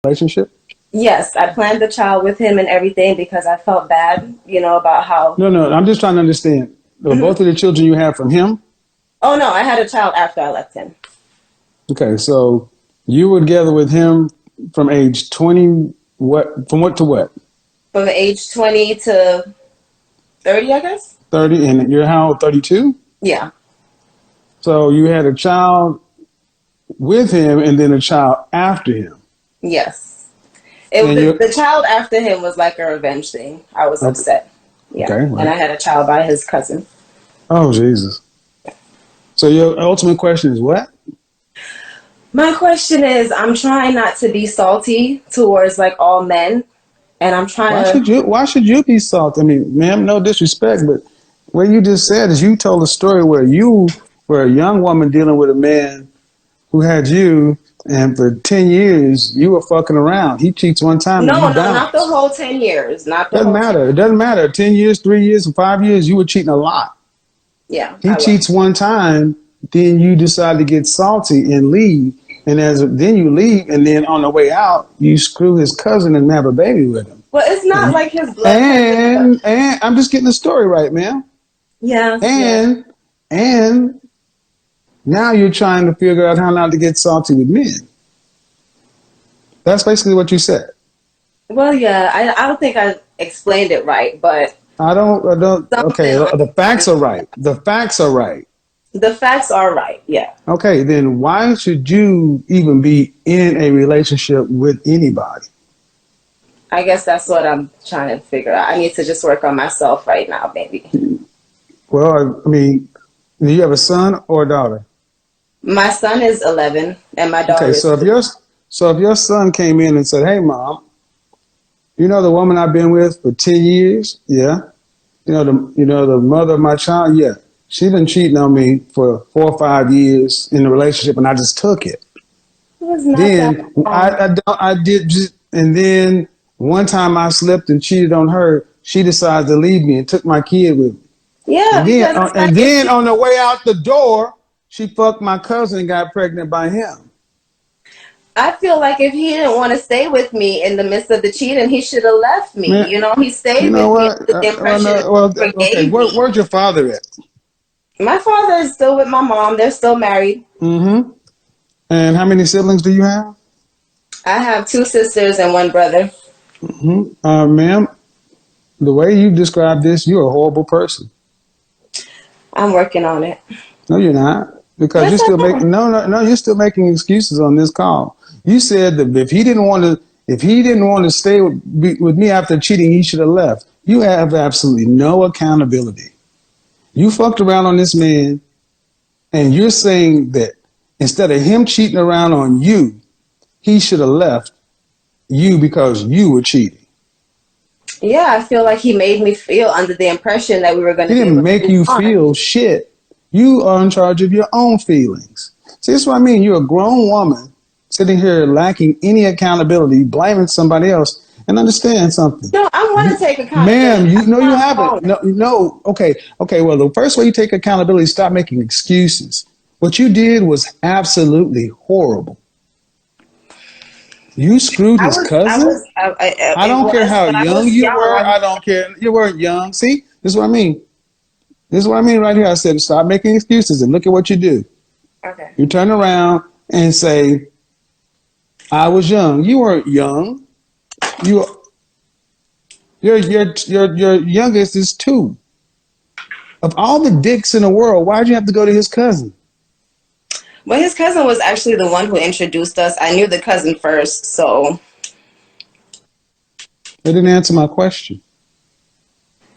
relationship? Yes, I planned the child with him and everything because I felt bad, about how... No, I'm just trying to understand. Both of the children you have from him? Oh, no, I had a child after I left him. Okay, so you were together with him from age 20, from what to what? From age 20 to 30, I guess. 30, and you're how old, 32? Yeah. So you had a child with him and then a child after him. Yes. The child after him was like a revenge thing. I was upset. Yeah. Okay, right. And I had a child by his cousin. Oh, Jesus. So your ultimate question is what? My question is, I'm trying not to be salty towards like all men. And I'm trying Why should you be salty? I mean, ma'am, no disrespect, but what you just said is you told a story where you were a young woman dealing with a man who had you, and for 10 years you were fucking around. He cheats one time. No, not the whole 10 years. Doesn't matter. It doesn't matter. 10 years, 3 years, 5 years, you were cheating a lot. Yeah. He cheats one time, then you decide to get salty and leave. And then you leave, and then on the way out, you screw his cousin and have a baby with him. Well, it's not like his blood. And I'm just getting the story right, man. Yeah. And now you're trying to figure out how not to get salty with men. That's basically what you said. Well, yeah, I don't think I explained it right, but I don't. Okay, the facts are right. The facts are right. The facts are right, yeah. Okay, then why should you even be in a relationship with anybody? I guess that's what I'm trying to figure out. I need to just work on myself right now, maybe. Well, I mean, do you have a son or a daughter? My son is 11, and my daughter is 2. So if your son came in and said, "Hey, Mom, you know the woman I've been with for 10 years? Yeah. You know the mother of my child? Yeah. She been cheating on me for 4 or 5 years in the relationship, and I just took it. Then I did, and then one time I slipped and cheated on her. She decided to leave me and took my kid with me. Yeah. And then on the way out the door, she fucked my cousin and got pregnant by him. I feel like if he didn't want to stay with me in the midst of the cheating, he should have left me. Man, he stayed with me with the impression. Where's your father at? My father is still with my mom. They're still married. Mm-hmm. And how many siblings do you have? I have 2 sisters and 1 brother. Mm-hmm. Ma'am, the way you describe this, you're a horrible person. I'm working on it. No, you're not. Because you're still making you're still making excuses on this call. You said that if he didn't want to stay with me after cheating, he should have left. You have absolutely no accountability. You fucked around on this man, and you're saying that instead of him cheating around on you, he should have left you because you were cheating. Yeah, I feel like he made me feel under the impression that we were going to. He didn't make you feel shit. You are in charge of your own feelings. See, that's what I mean. You're a grown woman sitting here lacking any accountability, blaming somebody else. And understand something. No, I want to take accountability. Ma'am, you haven't. No. Okay. Well, the first way you take accountability is stop making excuses. What you did was absolutely horrible. You screwed his cousin? I don't care how young you were. I don't care. You weren't young. See, this is what I mean. This is what I mean right here. I said stop making excuses and look at what you do. Okay. You turn around and say, I was young. You weren't young. Your youngest is 2. Of all the dicks in the world, why'd you have to go to his cousin? Well, his cousin was actually the one who introduced us. I knew the cousin first, so. They didn't answer my question.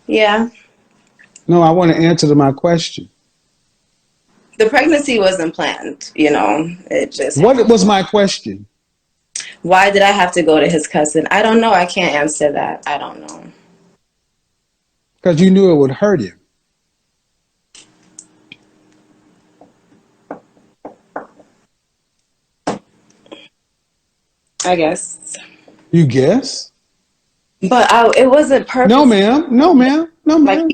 Yeah. No, I want to answer to my question. The pregnancy wasn't planned, It just. What was my question? Why did I have to go to his cousin? I don't know. I can't answer that. I don't know. Because you knew it would hurt him. I guess. You guess? But it wasn't purpose. No, ma'am.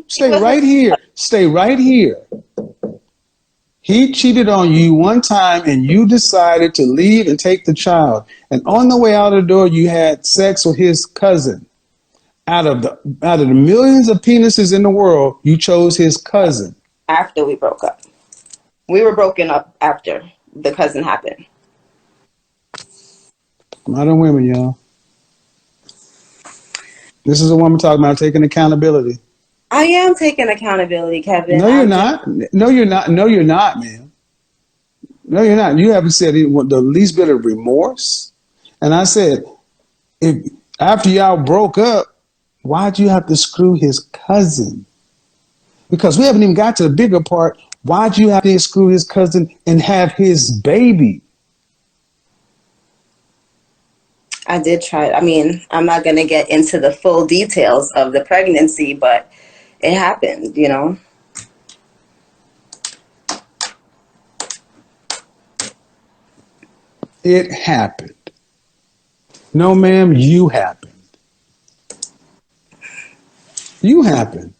Stay right here. Stay right here. He cheated on you one time and you decided to leave and take the child. And on the way out the door, you had sex with his cousin. Out of the millions of penises in the world, you chose his cousin. After we broke up. We were broken up after the cousin happened. Modern women, y'all. This is a woman talking about taking accountability. I am taking accountability, Kevin. No, you're not. No, you're not. No, you're not, man. No, you're not. You haven't said the least bit of remorse. And I said, if after y'all broke up, why'd you have to screw his cousin? Because we haven't even got to the bigger part. Why'd you have to screw his cousin and have his baby? I did try. I mean, I'm not going to get into the full details of the pregnancy, but it happened, you know. It happened. No, ma'am, you happened. You happened.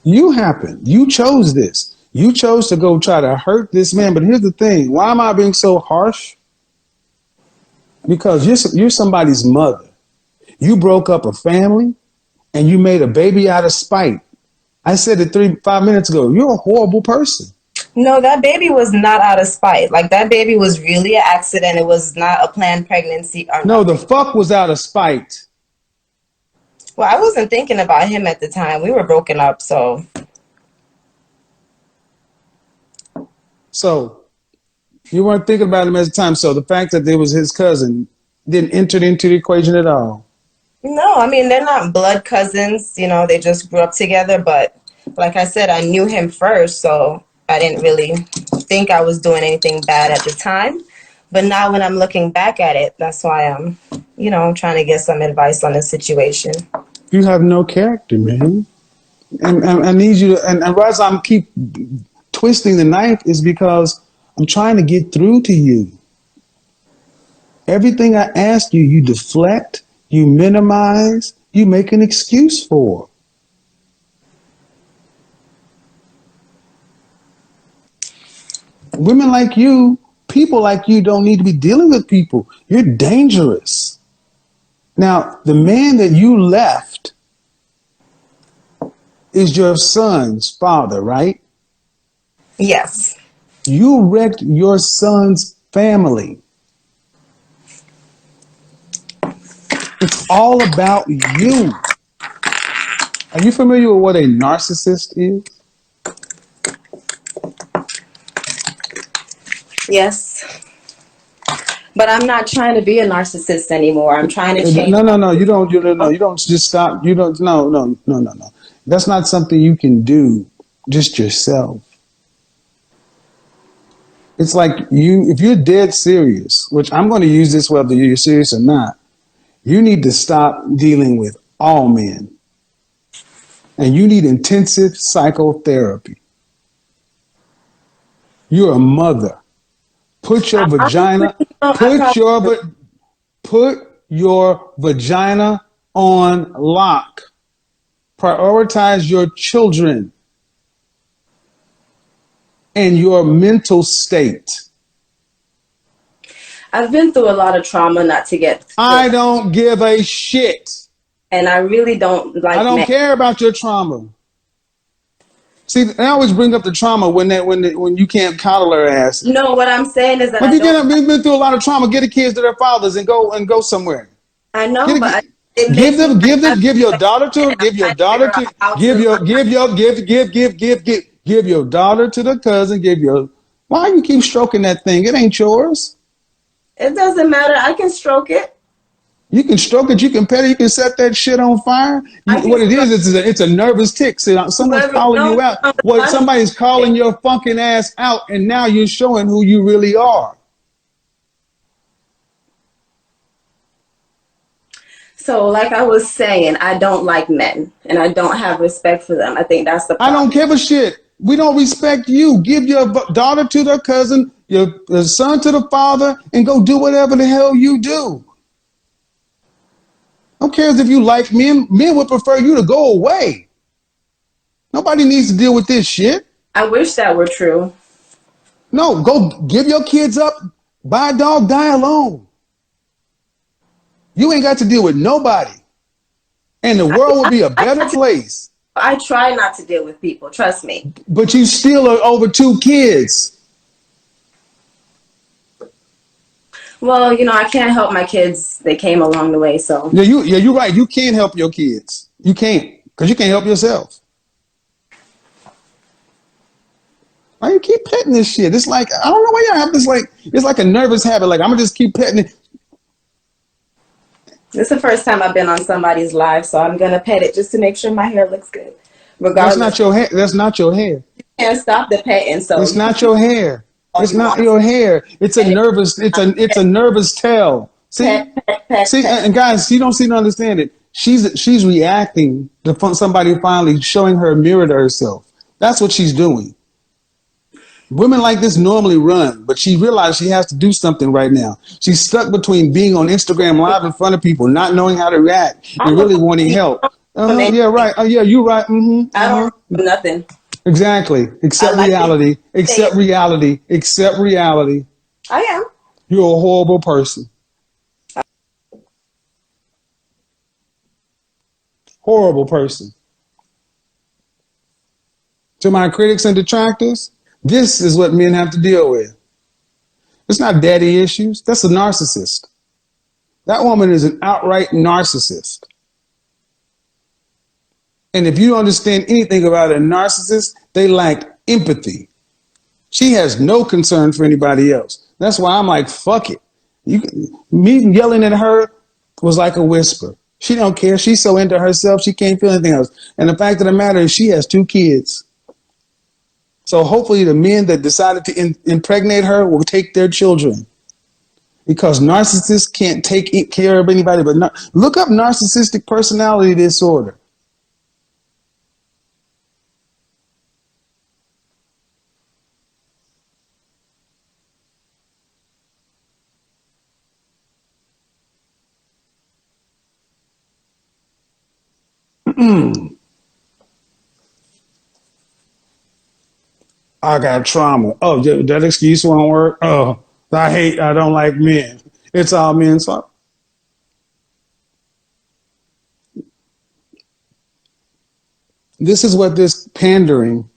You happened. You chose this. You chose to go try to hurt this man. But here's the thing. Why am I being so harsh? Because you're somebody's mother. You broke up a family and you made a baby out of spite. I said it 5 minutes ago. You're a horrible person. No, that baby was not out of spite. Like, that baby was really an accident. It was not a planned pregnancy. No, the fuck was out of spite. Well, I wasn't thinking about him at the time. We were broken up, so. So, you weren't thinking about him at the time. So, the fact that it was his cousin didn't enter into the equation at all. No, I mean, they're not blood cousins. You know, they just grew up together. But like I said, I knew him first, so I didn't really think I was doing anything bad at the time. But now when I'm looking back at it, that's why I'm, you know, trying to get some advice on the situation. You have no character, man. And I need you to, and why I keep twisting the knife is because I'm trying to get through to you. Everything I ask you, you deflect, you minimize, you make an excuse for. Women like you, people like you don't need to be dealing with people. You're dangerous. Now, the man that you left is your son's father, right? Yes. You wrecked your son's family. It's all about you. Are you familiar with what a narcissist is? Yes. But I'm not trying to be a narcissist anymore. I'm trying to change. No. You don't just stop. You don't. No. That's not something you can do just yourself. It's like if you're dead serious, which I'm going to use this whether you're serious or not, you need to stop dealing with all men. And you need intensive psychotherapy. You're a mother. Put your vagina, put your vagina on lock. Prioritize your children and your mental state. I've been through a lot of trauma not to get. I don't give a shit. And I really don't like. I don't care about your trauma. See, I always bring up the trauma when you can't coddle her ass. No, what I'm saying is that we've been through a lot of trauma. Get the kids to their fathers and go somewhere. I know, but give your daughter to the cousin. Why you keep stroking that thing? It ain't yours. It doesn't matter. I can stroke it. You can stroke it, you can pet it, you can set that shit on fire. What it is, it's a nervous tick. See, someone's calling you out. Somebody's calling your fucking ass out, and now you're showing who you really are. So, like I was saying, I don't like men, and I don't have respect for them. I think that's the problem. I don't give a shit. We don't respect you. Give your daughter to their cousin, your son to the father, and go do whatever the hell you do. Who cares if you like men? Men would prefer you to go away. Nobody needs to deal with this shit. I wish that were true. No, go give your kids up, buy a dog, die alone. You ain't got to deal with nobody. And the world will be a better place. I try not to deal with people, trust me. But you still are over 2 kids. Well, you know, I can't help my kids. They came along the way, so. Yeah, you're right. You can't help your kids. You can't, because you can't help yourself. Why you keep petting this shit? It's like, I don't know why y'all have this, like, it's like a nervous habit. Like, I'm going to just keep petting it. This is the first time I've been on somebody's live, so I'm going to pet it just to make sure my hair looks good. Regardless. That's not your hair. That's not your hair. You can't stop the petting, so. It's not your hair. It's not your hair. It's a nervous, it's a nervous tell. See, see, and guys, you don't seem to understand it. She's reacting to somebody finally showing her a mirror to herself. That's what she's doing. Women like this normally run, but she realized she has to do something right now. She's stuck between being on Instagram Live in front of people, not knowing how to react, and really wanting help. Yeah, right. Yeah, you're right. I don't do nothing. Exactly. Accept reality. Accept reality. Accept reality. I am. You're a horrible person. Horrible person. To my critics and detractors, this is what men have to deal with. It's not daddy issues. That's a narcissist. That woman is an outright narcissist. And if you understand anything about a narcissist, they lack empathy. She has no concern for anybody else. That's why I'm like, fuck it. Me yelling at her was like a whisper. She don't care. She's so into herself, she can't feel anything else. And the fact of the matter is she has 2 kids. So hopefully the men that decided to impregnate her will take their children. Because narcissists can't take care of anybody. But look up narcissistic personality disorder. I got trauma. Oh, that excuse won't work. Oh, I don't like men. It's all men's fault. This is what this pandering,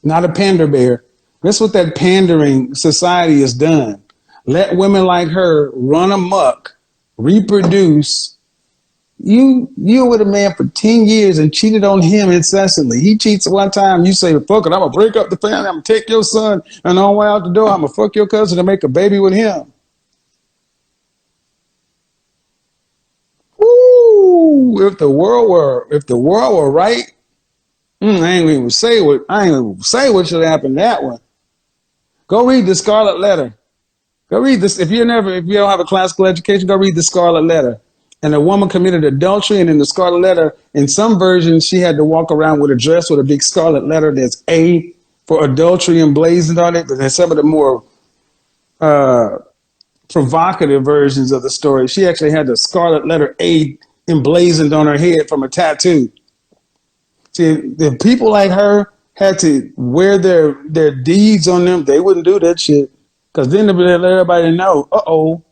not a pander bear, this is what that pandering society has done. Let women like her run amok, reproduce. You were with a man for 10 years and cheated on him incessantly. He cheats one time, you say, fuck it, I'm going to break up the family, I'm going to take your son, and on the way out the door, I'm going to fuck your cousin and make a baby with him. Ooh, if the world were right, I ain't even say what should happen that one. Go read the Scarlet Letter. Go read this. If you don't have a classical education, go read the Scarlet Letter. And a woman committed adultery, and in the Scarlet Letter, in some versions, she had to walk around with a dress with a big scarlet letter that's A for adultery emblazoned on it. But there's some of the more provocative versions of the story. She actually had the scarlet letter A emblazoned on her head from a tattoo. See, if people like her had to wear their deeds on them, they wouldn't do that shit. Because then they'd let everybody know, uh-oh,